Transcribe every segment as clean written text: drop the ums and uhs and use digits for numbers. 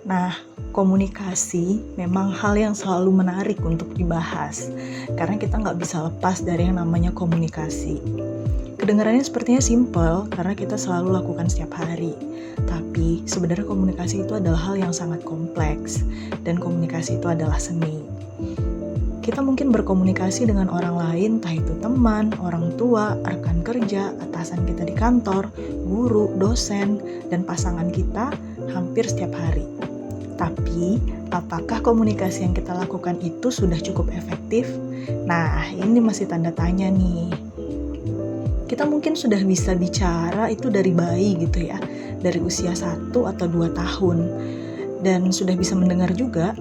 Nah, komunikasi memang hal yang selalu menarik untuk dibahas, karena kita nggak bisa lepas dari yang namanya komunikasi. Kedengarannya sepertinya simpel, karena kita selalu lakukan setiap hari. Tapi, sebenarnya komunikasi itu adalah hal yang sangat kompleks, dan komunikasi itu adalah seni. Kita mungkin berkomunikasi dengan orang lain, entah itu teman, orang tua, rekan kerja, atasan kita di kantor, guru, dosen, dan pasangan kita hampir setiap hari. Tapi, apakah komunikasi yang kita lakukan itu sudah cukup efektif? Nah, ini masih tanda tanya nih. Kita mungkin sudah bisa bicara itu dari bayi gitu ya, dari usia 1 atau 2 tahun. Dan sudah bisa mendengar juga.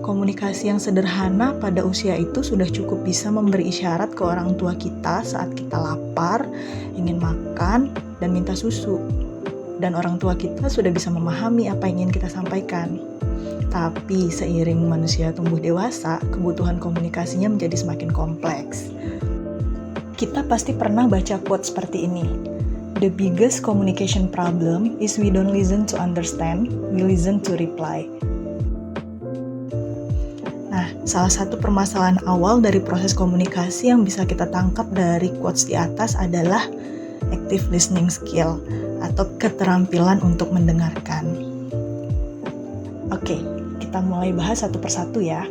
Komunikasi yang sederhana pada usia itu sudah cukup bisa memberi isyarat ke orang tua kita saat kita lapar, ingin makan, dan minta susu. Dan orang tua kita sudah bisa memahami apa yang ingin kita sampaikan. Tapi seiring manusia tumbuh dewasa, kebutuhan komunikasinya menjadi semakin kompleks. Kita pasti pernah baca quote seperti ini. The biggest communication problem is we don't listen to understand, we listen to reply. Nah, salah satu permasalahan awal dari proses komunikasi yang bisa kita tangkap dari quotes di atas adalah active listening skill atau keterampilan untuk mendengarkan. Oke, kita mulai bahas satu persatu ya.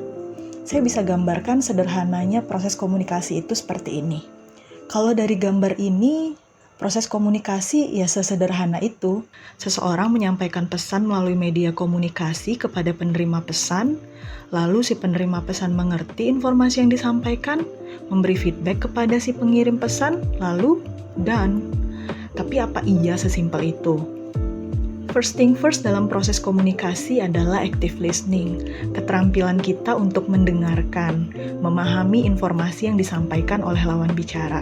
Saya bisa gambarkan sederhananya proses komunikasi itu seperti ini. Kalau dari gambar ini, proses komunikasi ya sesederhana itu. Seseorang menyampaikan pesan melalui media komunikasi kepada penerima pesan, lalu si penerima pesan mengerti informasi yang disampaikan, memberi feedback kepada si pengirim pesan, lalu done. Tapi apa iya sesimpel itu? First thing first dalam proses komunikasi adalah active listening, keterampilan kita untuk mendengarkan, memahami informasi yang disampaikan oleh lawan bicara,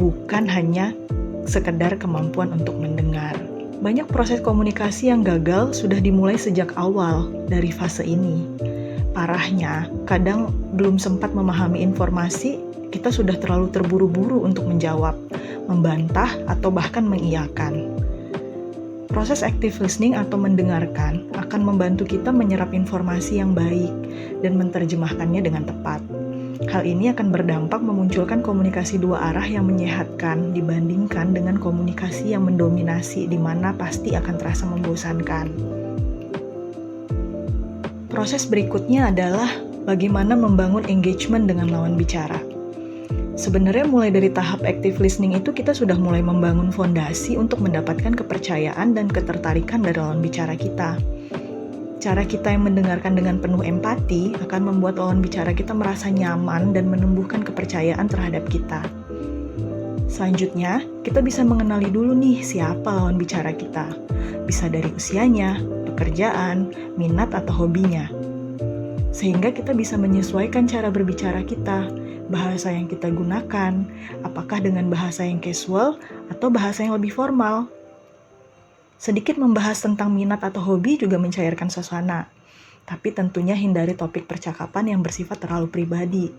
bukan hanya sekedar kemampuan untuk mendengar. Banyak proses komunikasi yang gagal sudah dimulai sejak awal dari fase ini. Parahnya, kadang belum sempat memahami informasi, kita sudah terlalu terburu-buru untuk menjawab, membantah, atau bahkan mengiyakan. Proses active listening atau mendengarkan akan membantu kita menyerap informasi yang baik dan menerjemahkannya dengan tepat. Hal ini akan berdampak memunculkan komunikasi dua arah yang menyehatkan dibandingkan dengan komunikasi yang mendominasi di mana pasti akan terasa membosankan. Proses berikutnya adalah bagaimana membangun engagement dengan lawan bicara. Sebenarnya mulai dari tahap active listening itu kita sudah mulai membangun fondasi untuk mendapatkan kepercayaan dan ketertarikan dari lawan bicara kita. Cara kita yang mendengarkan dengan penuh empati akan membuat lawan bicara kita merasa nyaman dan menumbuhkan kepercayaan terhadap kita. Selanjutnya, kita bisa mengenali dulu nih siapa lawan bicara kita. Bisa dari usianya, pekerjaan, minat atau hobinya. Sehingga kita bisa menyesuaikan cara berbicara kita, bahasa yang kita gunakan, apakah dengan bahasa yang casual atau bahasa yang lebih formal. Sedikit membahas tentang minat atau hobi juga mencairkan suasana, tapi tentunya hindari topik percakapan yang bersifat terlalu pribadi,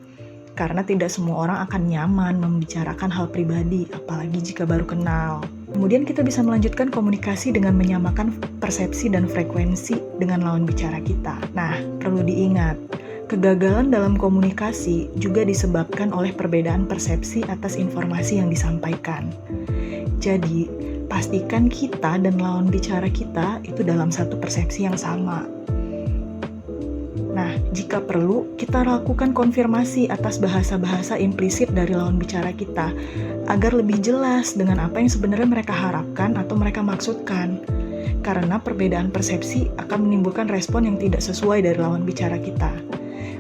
karena tidak semua orang akan nyaman membicarakan hal pribadi, apalagi jika baru kenal. Kemudian kita bisa melanjutkan komunikasi dengan menyamakan persepsi dan frekuensi dengan lawan bicara kita. Nah, perlu diingat, kegagalan dalam komunikasi juga disebabkan oleh perbedaan persepsi atas informasi yang disampaikan. Jadi, pastikan kita dan lawan bicara kita itu dalam satu persepsi yang sama. Nah, jika perlu, kita lakukan konfirmasi atas bahasa-bahasa implisit dari lawan bicara kita, agar lebih jelas dengan apa yang sebenarnya mereka harapkan atau mereka maksudkan. Karena perbedaan persepsi akan menimbulkan respon yang tidak sesuai dari lawan bicara kita.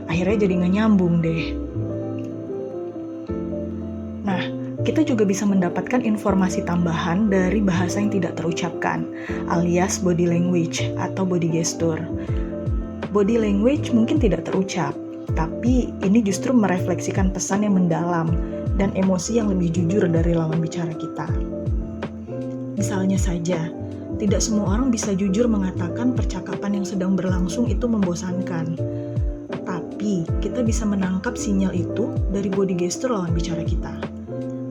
Akhirnya jadi nggak nyambung deh. Nah, kita juga bisa mendapatkan informasi tambahan dari bahasa yang tidak terucapkan, alias body language atau body gesture. Body language mungkin tidak terucap, tapi ini justru merefleksikan pesan yang mendalam dan emosi yang lebih jujur dari lawan bicara kita. Misalnya saja, tidak semua orang bisa jujur mengatakan percakapan yang sedang berlangsung itu membosankan. Tapi, kita bisa menangkap sinyal itu dari body gesture lawan bicara kita.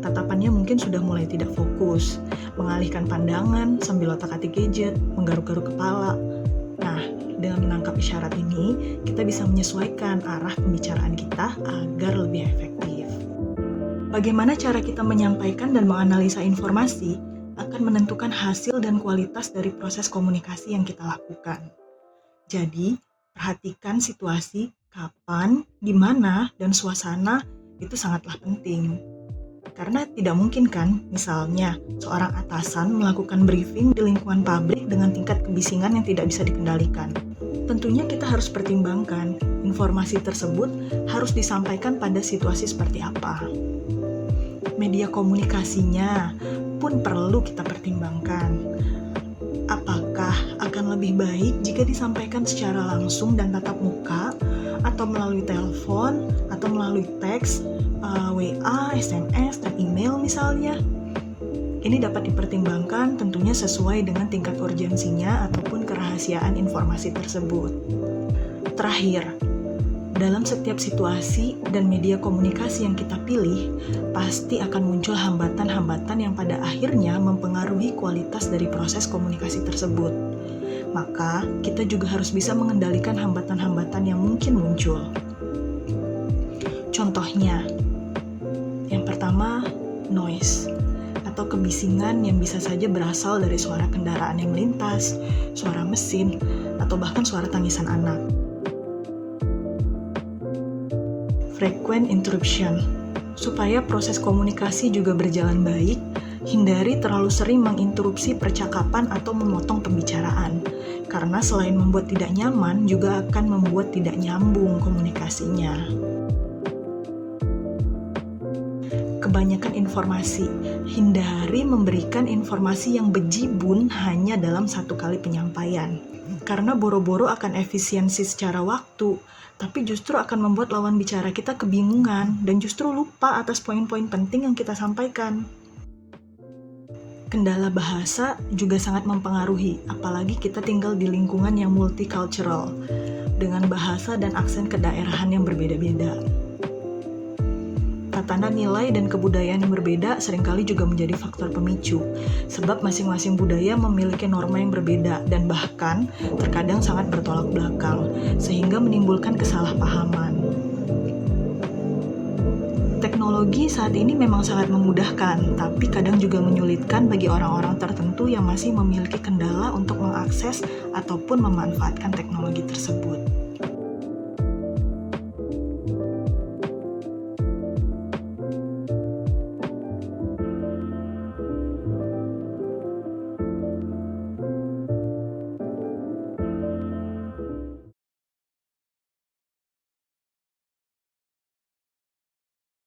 Tatapannya mungkin sudah mulai tidak fokus, mengalihkan pandangan sambil otak-atik gadget, menggaruk-garuk kepala. Nah, Dengan menangkap isyarat ini, kita bisa menyesuaikan arah pembicaraan kita agar lebih efektif. Bagaimana cara kita menyampaikan dan menganalisa informasi akan menentukan hasil dan kualitas dari proses komunikasi yang kita lakukan. Jadi, perhatikan situasi, kapan, di mana, dan suasana itu sangatlah penting. Karena tidak mungkin kan, misalnya, seorang atasan melakukan briefing di lingkungan pabrik dengan tingkat kebisingan yang tidak bisa dikendalikan. Tentunya kita harus pertimbangkan, informasi tersebut harus disampaikan pada situasi seperti apa. Media komunikasinya pun perlu kita pertimbangkan. Apakah akan lebih baik jika disampaikan secara langsung dan tatap muka, atau melalui telepon, atau melalui teks, WA, SMS, dan email misalnya? Ini dapat dipertimbangkan tentunya sesuai dengan tingkat urgensinya ataupun kerahasiaan informasi tersebut. Terakhir, dalam setiap situasi dan media komunikasi yang kita pilih, pasti akan muncul hambatan-hambatan yang pada akhirnya mempengaruhi kualitas dari proses komunikasi tersebut. Maka, kita juga harus bisa mengendalikan hambatan-hambatan yang mungkin muncul. Contohnya, yang pertama, noise atau kebisingan yang bisa saja berasal dari suara kendaraan yang melintas, suara mesin, atau bahkan suara tangisan anak. Frequent interruption. Supaya proses komunikasi juga berjalan baik, hindari terlalu sering menginterupsi percakapan atau memotong pembicaraan. Karena selain membuat tidak nyaman, juga akan membuat tidak nyambung komunikasinya. Kebanyakan informasi. Hindari memberikan informasi yang bejibun hanya dalam satu kali penyampaian. Karena boro-boro akan efisiensi secara waktu, tapi justru akan membuat lawan bicara kita kebingungan dan justru lupa atas poin-poin penting yang kita sampaikan. Kendala bahasa juga sangat mempengaruhi, apalagi kita tinggal di lingkungan yang multicultural, dengan bahasa dan aksen kedaerahan yang berbeda-beda. Tatanan nilai dan kebudayaan yang berbeda seringkali juga menjadi faktor pemicu, sebab masing-masing budaya memiliki norma yang berbeda dan bahkan terkadang sangat bertolak belakang, sehingga menimbulkan kesalahpahaman. Teknologi saat ini memang sangat memudahkan, tapi kadang juga menyulitkan bagi orang-orang tertentu yang masih memiliki kendala untuk mengakses ataupun memanfaatkan teknologi tersebut.